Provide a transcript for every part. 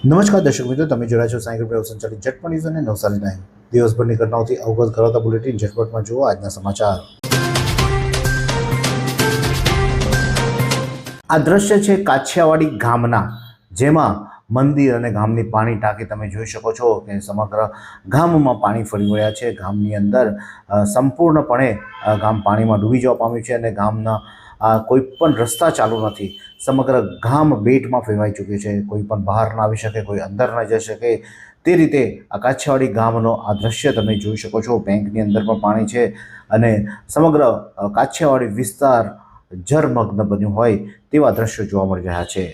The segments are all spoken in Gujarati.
નમસ્કાર દર્શક મિત્રો, તમે જોઈ રહ્યા છો સાયકલ પ્રેમ સંચાલિત ઝટપટ ન્યૂઝ અને નવસારી ટાઈમ. દિવસભરની ઘટનાઓથી અવગત કરાવતા બુલેટિન ઝટપટમાં જુઓ આજના સમાચાર. આ દ્રશ્ય છે કાછિયાવાડી ગામના, જેમાં મંદિર અને ગામની પાણી ટાંકી તમે જોઈ શકો છો કે સમગ્ર ગામમાં પાણી ફરી વળ્યા છે. ગામની અંદર સંપૂર્ણપણે ગામ પાણીમાં ડૂબી જવા પામ્યું છે અને ગામના કોઈ પણ રસ્તા ચાલુ નથી. સમગ્ર ગામ બેટમાં ફેરવાઈ ચૂક્યું છે. કોઈ પણ બહાર ના આવી શકે, કોઈ અંદર ના જઈ શકે. તે રીતે આ કાછિયાવાડી ગામનો આ દ્રશ્ય તમે જોઈ શકો છો. બેંકની અંદર પણ પાણી છે અને સમગ્ર કાછિયાવાડી વિસ્તાર જળમગ્ન બન્યું હોય તેવા દ્રશ્યો જોવા મળી રહ્યા છે.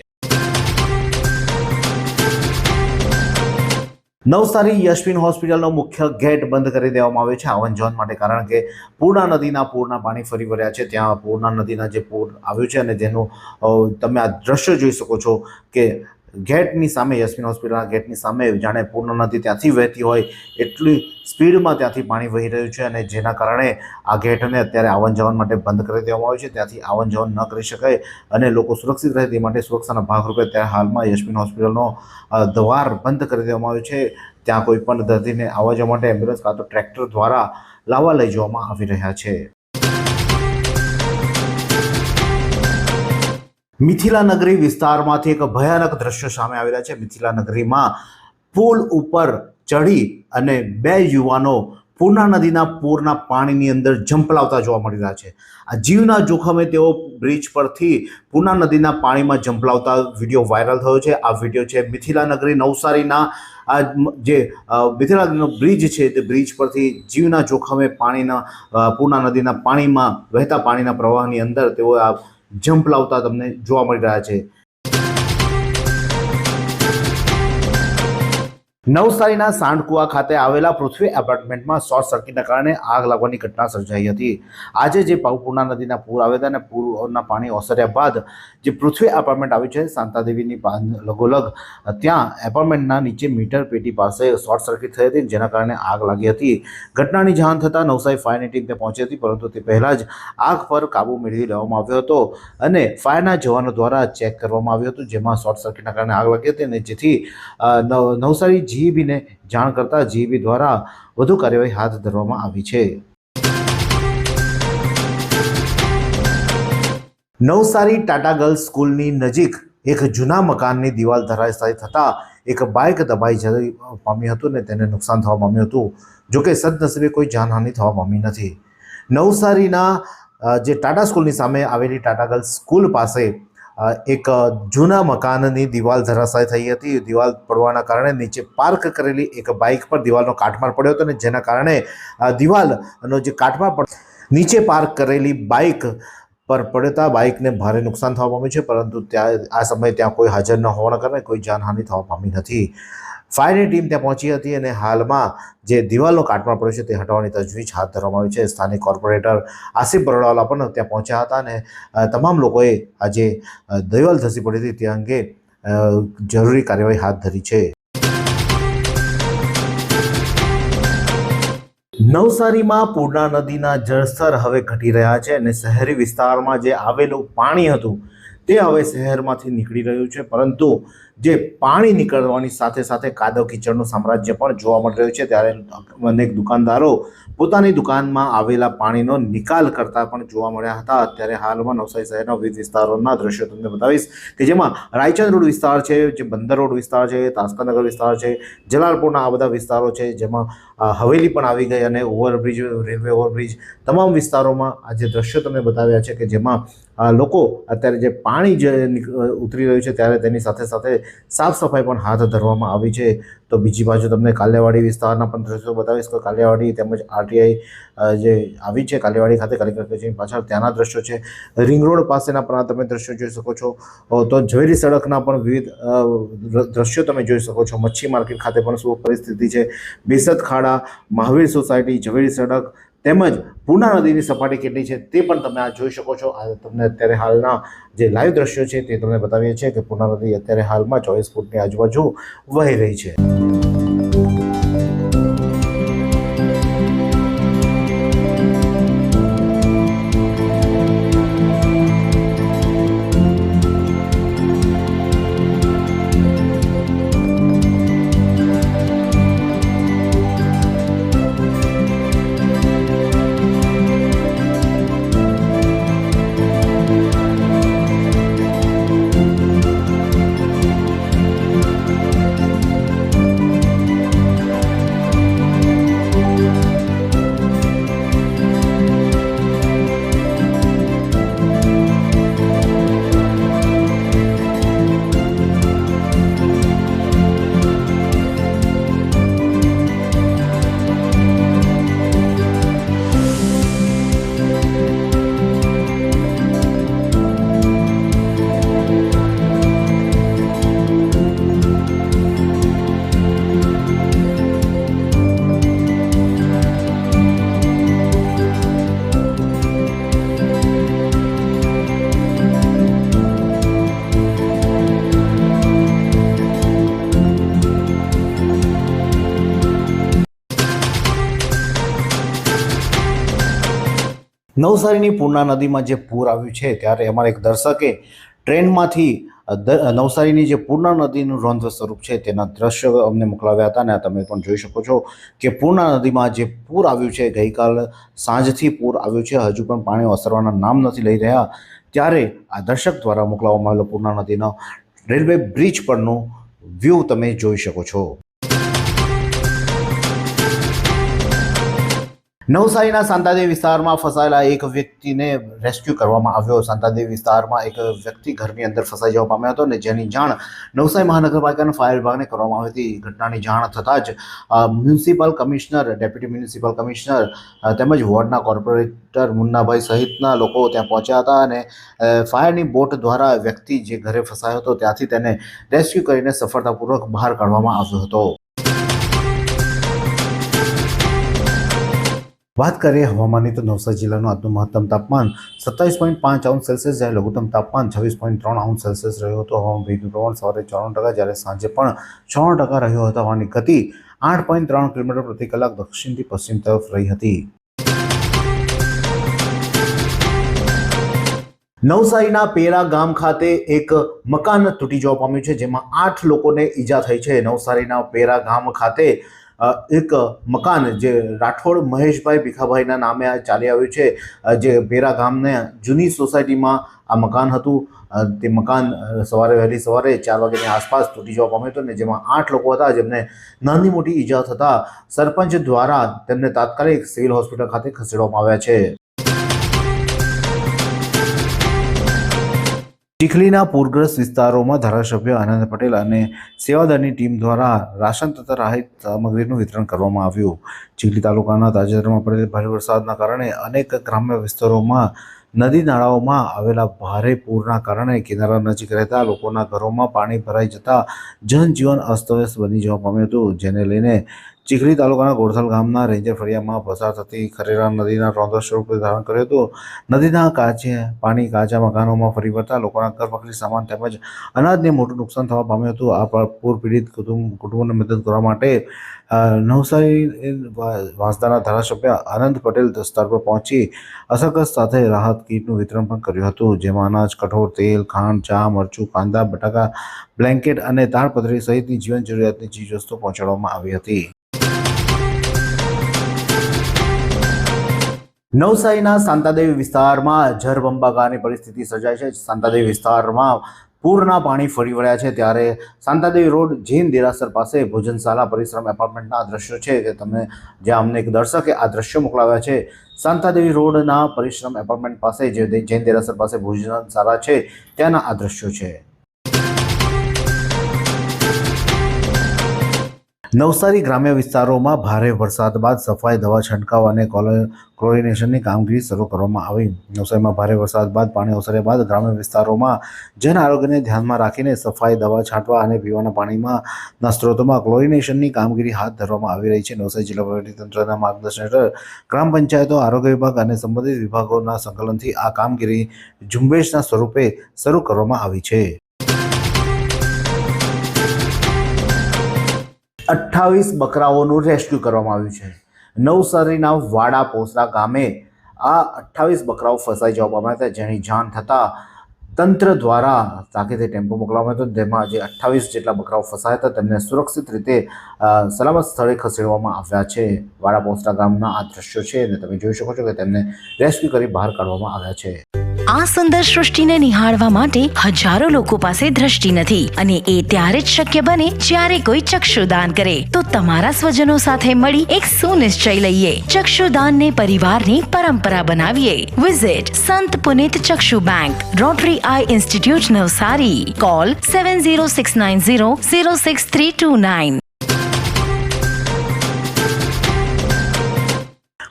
નવસારી યશવીન હોસ્પિટલનો મુખ્ય ગેટ બંધ કરી દેવામાં આવ્યો છે આવન જાવન માટે, કારણ કે પૂર્ણા નદીના પૂરના પાણી ફરી વળ્યા છે. ત્યાં પૂર્ણા નદીના જે પૂર આવ્યું છે અને જેનું તમે આ દ્રશ્ય જોઈ શકો છો કે ગેટની સામે, યશવીન હોસ્પિટલના ગેટની સામે જાણે પૂર્ણા નદી ત્યાંથી વહેતી હોય એટલી સ્પીડમાં ત્યાંથી પાણી વહી રહ્યું છે અને જેના કારણે આ ગેટને અત્યારે આવન જાવન માટે બંધ કરી દેવામાં આવ્યું છે. ત્યાંથી આવન જાવન ન કરી શકાય અને લોકો સુરક્ષિત રહે તે માટે સુરક્ષાના ભાગરૂપે અત્યારે હાલમાં યશવીન હોસ્પિટલનો દ્વાર બંધ કરી દેવામાં આવ્યું છે. ત્યાં કોઈ પણ દર્દીને આવવા જવા માટે એમ્બ્યુલન્સ કાં તો ટ્રેક્ટર દ્વારા લાવવા લઈ જવામાં આવી રહ્યા છે. મિથિલા નગરી વિસ્તારમાંથી એક ભયાનક દ્રશ્ય સામે આવી રહ્યા છે. મિથિલા નગરીમાં પુલ ઉપર ચઢી અને બે યુવાનો પૂર્ણા નદીના પૂરના પાણીની અંદર ઝંપલાવતા જોવા મળી રહ્યા છે. આ જીવના જોખમે તેઓ બ્રિજ પરથી પૂર્ણા નદીના પાણીમાં ઝંપલાવતા વિડીયો વાયરલ થયો છે. આ વિડીયો છે મિથિલા નગરી નવસારીના. આ જે મિથિલા નગરીનો બ્રિજ છે તે બ્રિજ પરથી જીવના જોખમે પૂર્ણા નદીના પાણીમાં વહેતા પાણીના પ્રવાહની અંદર તેઓ આ ઝંપલાવતા તમને જોવા મળી રહ્યા છે. નવસારીના સાંડકુવા ખાતે આવેલા પૃથ્વી એપાર્ટમેન્ટમાં શોર્ટ સર્કિટના કારણે આગ લાગવાની ઘટના સર્જાઈ હતી. આજે જે પૂર્ણા નદીના પૂર આવ્યા હતા અને પૂરના પાણી ઓસર્યા બાદ જે પૃથ્વી એપાર્ટમેન્ટ આવ્યું છે શાંતાદેવીની લગોલગ, ત્યાં એપાર્ટમેન્ટના નીચે મીટર પેટી પાસે શોર્ટ સર્કિટ થઈ હતી, જેના કારણે આગ લાગી હતી. ઘટનાની જાણ થતાં નવસારી ફાયરની ટીમ ત્યાં પહોંચી હતી, પરંતુ તે પહેલાં જ આગ પર કાબૂ મેળવી લેવામાં આવ્યો હતો અને ફાયરના જવાનો દ્વારા ચેક કરવામાં આવ્યું હતું, જેમાં શોર્ટ સર્કિટના કારણે આગ લાગી હતી અને જેથી નવસારી જીઈબીને જાણ કરતા જીઈબી દ્વારા વધુ કાર્યવાહી હાથ ધરવામાં આવી છે. નવસારી ટાટા ગર્લ્સ સ્કૂલની નજીક એક જૂના મકાનની દિવાલ ધરાશાયી થતા એક બાઇક દબાઈ જઈ પામ્યું હતું અને તેને નુકસાન થવા પામ્યું હતું. જોકે સદનસીબે કોઈ જાનહાનિ થવા પામી નથી. નવસારીના જે ટાટા સ્કૂલની સામે આવેલી ટાટા ગર્લ્સ સ્કૂલ પાસે એક જૂના મકાનની દિવાલ ધરાશાયી થઈ હતી. દિવાલ પડવાના કારણે નીચે પાર્ક કરેલી એક બાઇક પર દિવાલનો કાટમાળ પડ્યો હતો અને જેના કારણે દિવાલનો જે કાટમાળ નીચે પાર્ક કરેલી બાઇક પર પડતા બાઇકને ભારે નુકસાન થવા પામ્યું છે, પરંતુ આ સમયે ત્યાં કોઈ હાજર ન હોવાના કારણે કોઈ જાનહાનિ થવા પામી નથી. ફાયરની ટીમ ત્યાં પહોંચી હતી અને હાલમાં જે દિવાલનો કાટમાળ પડ્યો છે તે હટાવવાની તજવીજ હાથ ધરવામાં આવી છે. સ્થાનિક કોર્પોરેટર આસિફ બરોડાવાલા પણ ત્યાં પહોંચ્યા હતા અને તમામ લોકોએ આજે દિવાલ ધસી પડી હતી તે અંગે જરૂરી કાર્યવાહી હાથ ધરી છે. નવસારીમાં પૂર્ણા નદીના જળસ્તર હવે ઘટી રહ્યા છે અને શહેરી વિસ્તારમાં જે આવેલું પાણી હતું તે હવે શહેરમાંથી નીકળી રહ્યું છે, પરંતુ જે પાણી નીકળવાની સાથે સાથે કાદવ કીચડનું સામ્રાજ્ય પણ જોવા મળી રહ્યું છે. ત્યારે અનેક દુકાનદારો પોતાની દુકાનમાં આવેલા પાણીનો નિકાલ કરતા પણ જોવા મળ્યા હતા. અત્યારે હાલમાં નવસારી શહેરના વિવિધ વિસ્તારોના દ્રશ્યો તમને બતાવીશ કે જેમાં રાયચંદ રોડ વિસ્તાર છે, જે બંદર રોડ વિસ્તાર છે, તાસ્કાનગર વિસ્તાર છે, જલાલપુરના આ બધા વિસ્તારો છે, જેમાં હવેલી પણ આવી ગઈ અને ઓવરબ્રિજ, રેલવે ઓવરબ્રિજ, તમામ વિસ્તારોમાં આ જે દ્રશ્યો તમને બતાવ્યા છે કે જેમાં લોકો અત્યારે જે પાણી જે ઉતરી રહ્યું છે ત્યારે તેની સાથે સાથે સાફ સફાઈ પણ હાથ ધરવામાં આવી છે. તો બીજી બાજુ તમને કાલિયાવાડી વિસ્તારના પણ દ્રશ્યો બતાવીશ કે કાલિયાવાડી તેમજ આરટીઆઈ જે આવી છે કાલિયાવાડી ખાતે કલેક્ટર કચેરી પાછળ ત્યાંના દ્રશ્યો છે. રિંગ રોડ પાસેના પણ તમે દ્રશ્યો જોઈ શકો છો. તો ઝવેરી સડકના પણ વિવિધ દ્રશ્યો તમે જોઈ શકો છો. મચ્છી માર્કેટ ખાતે પણ શું પરિસ્થિતિ છે, બેસદ ખાડા, મહાવીર સોસાયટી, ઝવેરી સડક તેમજ પૂર્ણા નદીની સપાટી કેટલી છે તે પણ તમે આ જોઈ શકો છો. આ તમને અત્યારે હાલના જે લાઈવ દ્રશ્યો છે તે તમને બતાવીએ છીએ કે પૂર્ણા નદી અત્યારે હાલમાં 24 ફૂટની આજુબાજુ વહી રહી છે. નવસારીની પૂર્ણા નદીમાં જે પૂર આવ્યું છે ત્યારે અમારા એક દર્શકે ટ્રેનમાંથી નવસારીની જે પૂર્ણા નદીનું રૌદ્ર સ્વરૂપ છે તેના દ્રશ્યો અમને મોકલાવ્યા હતા અને તમે પણ જોઈ શકો છો કે પૂર્ણા નદીમાં જે પૂર આવ્યું છે, ગઈકાલ સાંજથી પૂર આવ્યું છે, હજુ પણ પાણી ઓસરવાના નામ નથી લઈ રહ્યા. ત્યારે આ દર્શક દ્વારા મોકલાવવામાં આવેલો પૂર્ણા નદીનો રેલવે બ્રિજ પરનો વ્યૂ તમે જોઈ શકો છો. નવસારીના સાંતાદેવી વિસ્તારમાં ફસાયેલા એક વ્યક્તિને રેસ્ક્યુ કરવામાં આવ્યો. સાંતાદેવી વિસ્તારમાં એક વ્યક્તિ ઘરની અંદર ફસાઈ જવા પામ્યો હતો અને જેની જાણ નવસારી મહાનગરપાલિકાના ફાયર વિભાગને કરવામાં આવી હતી. ઘટનાની જાણ થતાં જ municipal commissioner, deputy municipal commissioner તેમજ વોર્ડના કોર્પોરેટર મુન્નાભાઈ સહિતના લોકો ત્યાં પહોંચ્યા હતા અને ફાયરની બોટ દ્વારા વ્યક્તિ જે ઘરે ફસાયો હતો ત્યાંથી તેને રેસ્ક્યુ કરીને સફળતાપૂર્વક બહાર કાઢવામાં આવ્યો હતો. વાત કરીએ હવામાનની તો નવસારી જિલ્લાનું આજનું મહત્તમ તાપમાન 27.5 જ્યારે લઘુત્તમ તાપમાન 26.3 સેલ્સિયસ રહ્યો હતો. હવામાન ભેજનું પ્રમાણ સવારે 94%, જ્યારે સાંજે પણ 96% રહ્યો હતો. હવાની ગતિ 8.3 કિલોમીટર પ્રતિ કલાક દક્ષિણથી પશ્ચિમ તરફ રહી હતી. નવસારીના પેરા ગામ ખાતે એક મકાન તૂટી જવા પામ્યું છે, જેમાં 8 લોકોને ઈજા થઈ છે. નવસારીના પેરા ગામ ખાતે એક મકાન જે રાઠોડ મહેશભાઈ ભીખાભાઈના નામે ચાલી આવ્યું છે, જે પેરા ગામને જૂની સોસાયટીમાં આ મકાન હતું. તે મકાન વહેલી સવારે 4 વાગ્યાની આસપાસ તૂટી જવા પામ્યું હતું, ને જેમાં 8 લોકો હતા જેમને નાની મોટી ઈજા થતાં સરપંચ દ્વારા તેમને તાત્કાલિક સિવિલ હોસ્પિટલ ખાતે ખસેડવામાં આવ્યા છે. ચીખલીના પૂરગ્રસ્ત વિસ્તારોમાં ધારાસભ્ય આનંદ પટેલ અને સેવાદળની ટીમ દ્વારા રાશન તથા રાહત સામગ્રીનું વિતરણ કરવામાં આવ્યું. ચીખલી તાલુકાના તાજેતરમાં પડેલ ભારે વરસાદના કારણે અનેક ગ્રામ્ય વિસ્તારોમાં નદી નાળાઓમાં આવેલા ભારે પૂરના કારણે કિનારા નજીક રહેતા લોકોના ઘરોમાં પાણી ભરાઈ જતા જનજીવન અસ્તવ્યસ્ત બની જવા પામ્યું હતું, જેને લઈને ચીખલી તાલુકાના ગોરથલ ગામના રેન્જર ફળિયામાં પસાર થતી ખરેરા નદીના રૌદ્ર સ્વરૂપ ધારણ કર્યું હતું. નદીના પાણી કાચા મકાનોમાં ફરી વળતા લોકોના ઘરવખરી સામાન તેમજ અનાજને મોટું નુકસાન થવા પામ્યું હતું. આ પૂર પીડિત કુટુંબોને મદદ કરવા માટે નવસારી વાંસદાના ધારાસભ્ય આનંદ પટેલ સ્થળ પર પહોંચી અસરગ્રસ્ત સાથે રાહત કીટનું વિતરણ પણ કર્યું હતું, જેમાં અનાજ, કઠોળ, તેલ, ખાંડ, ચા, મરચું, કાંદા, બટાકા, બ્લેન્કેટ અને તાડપત્રી સહિતની જીવન જરૂરિયાતની ચીજવસ્તુઓ પહોંચાડવામાં આવી હતી. નવસારીના સાંતાદેવી વિસ્તારમાં જળબંબાકારની પરિસ્થિતિ સર્જાઈ છે. સાંતાદેવી વિસ્તારમાં પૂરના પાણી ફરી વળ્યા છે, ત્યારે સાંતાદેવી રોડ જૈન દેરાસર પાસે ભોજનશાલા પરિશ્રમ એપાર્ટમેન્ટના દ્રશ્યો છે કે તમે જ્યાં અમને એક દર્શકે આ દ્રશ્યો મોકલાવ્યા છે. સાંતાદેવી રોડના પરિશ્રમ એપાર્ટમેન્ટ પાસે જે જૈન દેરાસર પાસે ભોજનશાળા છે ત્યાંના આ દ્રશ્યો છે. નવસારી ગ્રામ્ય વિસ્તારોમાં ભારે વરસાદ બાદ સફાઈ, દવા છંટકાવ અને ક્લોરિનેશનની કામગીરી શરૂ કરવામાં આવી. નવસારીમાં ભારે વરસાદ બાદ પાણી ઓસર્યા બાદ ગ્રામ્ય વિસ્તારોમાં જન આરોગ્યને ધ્યાનમાં રાખીને સફાઈ, દવા છાંટવા અને પીવાના પાણીના સ્ત્રોતોમાં ક્લોરિનેશનની કામગીરી હાથ ધરવામાં આવી રહી છે. નવસારી જિલ્લા વહીવટીતંત્રના માર્ગદર્શન હેઠળ ગ્રામ પંચાયતો, આરોગ્ય વિભાગ અને સંબંધિત વિભાગોના સંકલનથી આ કામગીરી ઝુંબેશના સ્વરૂપે શરૂ કરવામાં આવી છે. 28 બકરાઓનું રેસ્ક્યુ કરવામાં આવ્યું છે. નવસારીના વાડા પોસરા ગામે આ 28 બકરાઓ ફસાઈ જવા પામ્યા હતા, જેની જાણ થતાં તંત્ર દ્વારા તાકીદે ટેમ્પો મોકલવામાં હતો, જેમાં જે 28 જેટલા બકરાઓ ફસાયા હતા તેમને સુરક્ષિત રીતે સલામત સ્થળે ખસેડવામાં આવ્યા છે. વાડા પોસરા ગામના આ દ્રશ્યો છે અને તમે જોઈ શકો છો કે તેમને રેસ્ક્યુ કરી બહાર કાઢવામાં આવ્યા છે. આ સુંદર સૃષ્ટિને નિહાળવા માટે હજારો લોકો પાસે દ્રષ્ટિ નથી અને એ ત્યારે જ શક્ય બને જ્યારે કોઈ ચક્ષુદાન કરે. તો તમારા સ્વજનો સાથે મળી એક સુનિશ્ચય લઈએ, ચક્ષુદાનને પરિવારની પરંપરા બનાવીએ. Visit Sant Punit Chakshu bank, rotary eye institute Navsari. Call 7069006329.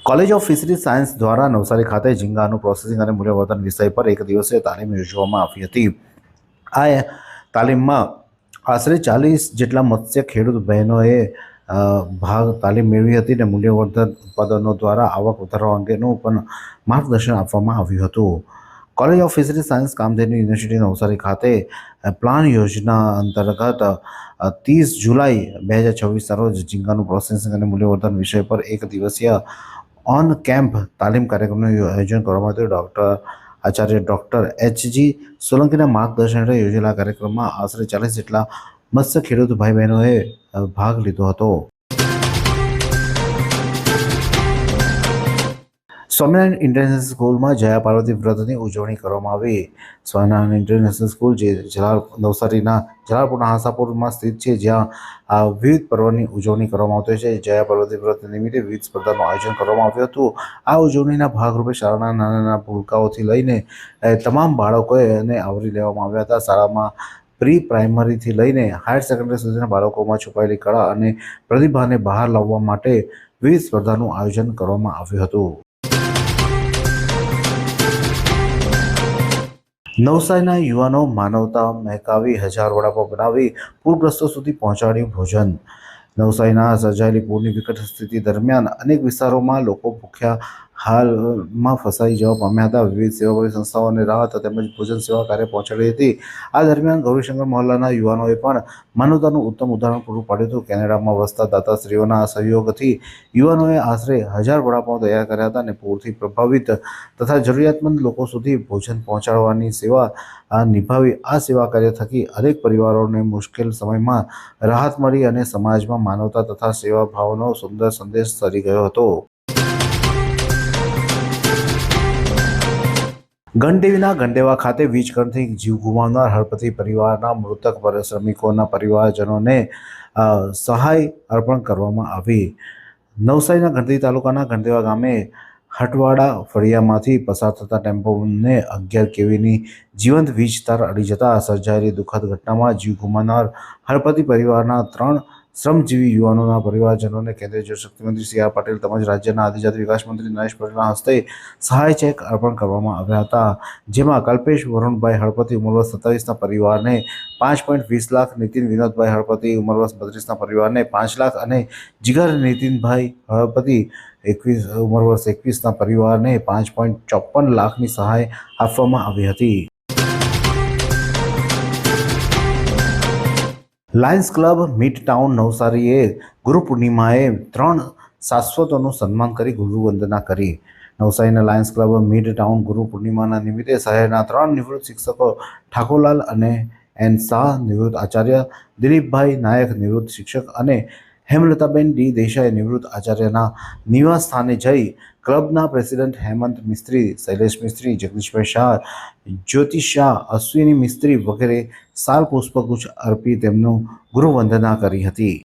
College of fisheries science દ્વારા નવસારી ખાતે ઝીંગાનું પ્રોસેસિંગ અને મૂલ્યવર્ધન વિષય પર એક દિવસીય તાલીમ યોજવામાં આવી હતી. આ તાલીમમાં આશરે 40 જેટલા મત્સ્ય ખેડૂત બહેનોએ તાલીમ મેળવી હતી અને મૂલ્યવર્ધન ઉત્પાદનો દ્વારા આવક વધારવા અંગેનું પણ માર્ગદર્શન આપવામાં આવ્યું હતું. College of fisheries science Kamdhenu university Navsari ખાતે પ્લાન યોજના અંતર્ગત 30 જુલાઈ 2024 રોજ ઝીંગાનું પ્રોસેસિંગ અને મૂલ્યવર્ધન વિષય પર એક દિવસીય ઓન કેમ્પ તાલીમ કાર્યક્રમનું આયોજન કરવામાં આવ્યું. આચાર્ય ડૉક્ટર એચ.જી. સોલંકીના માર્ગદર્શન હેઠળ યોજેલા કાર્યક્રમમાં આશરે 40 જેટલા મત્સ્ય ખેડૂત ભાઈ બહેનોએ ભાગ લીધો હતો. સ્વામિનારાયણ ઇન્ટરનેશનલ સ્કૂલમાં જયા પાર્વતી વ્રતની ઉજવણી કરવામાં આવી. સ્વામિનારાયણ ઇન્ટરનેશનલ સ્કૂલ જે નવસારીના જલાલપુરના હાંસાપુરમાં સ્થિત છે, જ્યાં વિવિધ પર્વની ઉજવણી કરવામાં આવતી છે. જયા પાર્વતી વ્રત નિમિત્તે વિવિધ સ્પર્ધાનું આયોજન કરવામાં આવ્યું હતું. આ ઉજવણીના ભાગરૂપે શાળાના નાના નાના ભૂલકાઓથી લઈને તમામ બાળકોને આવરી લેવામાં આવ્યા હતા. શાળામાં પ્રી પ્રાઇમરીથી લઈને હાયર સેકન્ડરી સુધીના બાળકોમાં છુપાયેલી કળા અને પ્રતિભાને બહાર લાવવા માટે વિવિધ સ્પર્ધાનું આયોજન કરવામાં આવ્યું હતું. નવસારીના યુવાનો માનવતા મહેકાવી 1000 વડાપાવ બનાવી પૂરગ્રસ્તો સુધી પહોંચાડ્યું ભોજન. નવસારીના સર્જાયેલી પૂરની વિકટ સ્થિતિ દરમિયાન અનેક વિસ્તારોમાં લોકો ભૂખ્યા હાલમાં ફસાઈ જવા પામ્યા હતા. વિવિધ સેવાભાવી સંસ્થાઓને રાહત તેમજ ભોજન સેવા કાર્ય પહોંચાડી હતી. આ દરમિયાન ગૌરીશંકર મહોલ્લાના યુવાનોએ પણ માનવતાનું ઉત્તમ ઉદાહરણ પૂરું પાડ્યું હતું. કેનેડામાં વસતા દાતાશ્રીઓના સહયોગથી યુવાનોએ આશરે 1000 વડાપાવ તૈયાર કર્યા હતા અને પૂરથી પ્રભાવિત તથા જરૂરિયાતમંદ લોકો સુધી ભોજન પહોંચાડવાની સેવા નિભાવી. આ સેવા કાર્ય થકી અનેક પરિવારોને મુશ્કેલ સમયમાં રાહત મળી અને સમાજમાં માનવતા તથા સેવા ભાવનો સુંદર સંદેશ સરી ગયો હતો. ગણદેવીના ગણદેવા ખાતે વીજકરણથી જીવ ગુમાવનાર હળપતિ પરિવારના મૃતક શ્રમિકોના પરિવારજનોને સહાય અર્પણ કરવામાં આવી. નવસારીના ગણદેવી તાલુકાના ગણદેવા ગામે હટવાડા ફળિયામાંથી પસાર થતા ટેમ્પોને 11 કેવીની જીવંત વીજ તાર અડી જતા સર્જાયેલી દુઃખદ ઘટનામાં જીવ ગુમાવનાર હળપતિ પરિવારના 3 શ્રમજીવી યુવાનોના પરિવારજનોને કેન્દ્રીય જળશક્તિ મંત્રી સી.આર. પાટીલ તેમજ રાજ્યના આદિજાતિ વિકાસ મંત્રી નરેશ પટેલના હસ્તે સહાય ચેક અર્પણ કરવામાં આવ્યા હતા. જેમાં કલ્પેશ વરુણભાઈ હળપતિ ઉંમર વર્ષ 27ના પરિવારને 5.20 લાખ, નીતિન વિનોદભાઈ હળપતિ ઉંમર વર્ષ 32ના પરિવારને 5 લાખ અને જીગર નીતિનભાઈ હળપતિ ઉંમર વર્ષ 21ના પરિવારને 5.54 લાખની સહાય આપવામાં આવી હતી. લાયન્સ ક્લબ મિડ ટાઉન નવસારીએ ગુરુ પૂર્ણિમાએ 3 શાશ્વતોનું સન્માન કરી ગુરુવંદના કરી. નવસારીના લાયન્સ ક્લબ મિડ ટાઉન ગુરુ પૂર્ણિમાના નિમિત્તે શહેરના 3 નિવૃત્ત શિક્ષકો ઠાકોરલાલ અને એન શાહ નિવૃત્ત આચાર્ય, દિલીપભાઈ નાયક નિવૃત્ત શિક્ષક અને હેમલતાબેન ડી દેસાઈ નિવૃત્ત આચાર્યના નિવાસ સ્થાને જઈ ક્લબના પ્રેસિડેન્ટ હેમંત મિસ્ત્રી, શૈલેષ મિસ્ત્રી, જગદીશભાઈ શાહ, જ્યોતિ શાહ, અશ્વિની મિસ્ત્રી વગેરે શાલ પુષ્પગુચ્છ અર્પી તેમનું ગુરુવંદના કરી હતી.